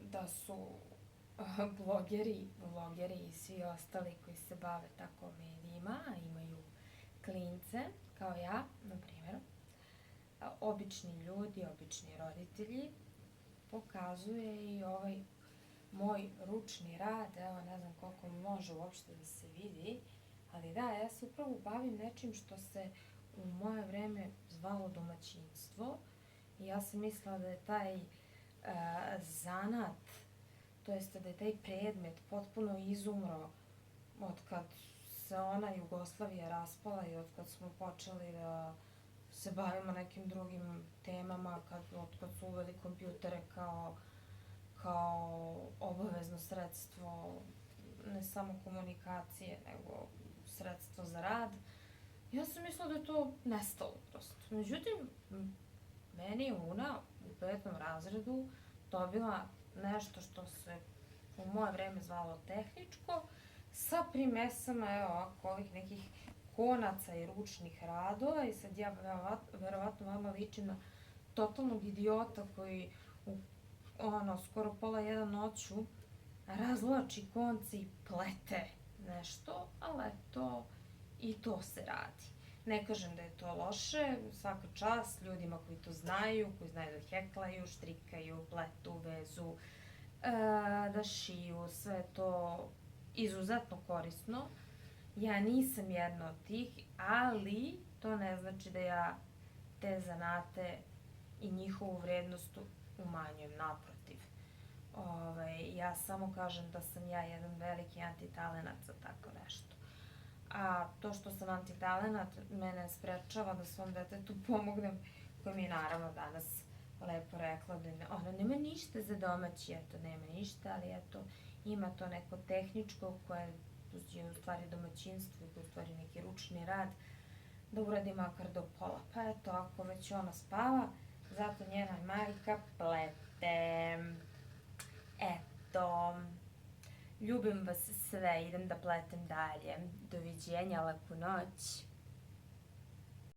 Da su vlogeri i svi ostali koji se bave tako medijima, imaju klince, kao ja, na primjer, obični ljudi, obični roditelji, pokazuje i ovaj moj ručni rad, evo ne znam koliko može uopšte da se vidi, ali da, ja se upravo bavim nečim što se u moje vreme zvalo domaćinstvo i ja sam mislila da je taj zanat, to jeste da je taj predmet potpuno izumro od kad se ona Jugoslavija raspala i od kad smo počeli da se bavimo nekim drugim temama, od kad su uveli kompjutere kao obavezno sredstvo ne samo komunikacije, nego sredstvo za rad. Ja sam mislila da je to nestalo prosto. Međutim, meni je Una u 5. razredu dobila nešto što se u moje vreme zvalo tehničko, sa primesama, evo ovako, ovih nekih konaca i ručnih radova i sad ja verovatno vama ličim na totalnog idiota koji u skoro pola 1 noću razvlači konce i plete nešto, ali eto, i to se radi. Ne kažem da je to loše, svaka čast ljudima koji to znaju, koji znaju da heklaju, štrikaju, pletu, vezu, da šiju, sve to izuzetno korisno. Ja nisam jedna od tih, ali to ne znači da ja te zanate i njihovu vrednost umanjujem, naprotiv. Ja samo kažem da sam ja jedan veliki antitalenat za tako nešto. A to što sam antitalenat mene sprečava da svom detetu pomognem, koji mi je naravno danas lepo rekla da ona nema ništa za domaći, eto, nema ništa, ali eto, ima to neko tehničko koje je u stvari domaćinstvo, koje je u stvari neki ručni rad, da uradi makar do pola. Pa eto, ako već ona spava, zato njena majka plete. Eto, ljubim vas sve, idem da pletem dalje. Doviđenja, lepu noć.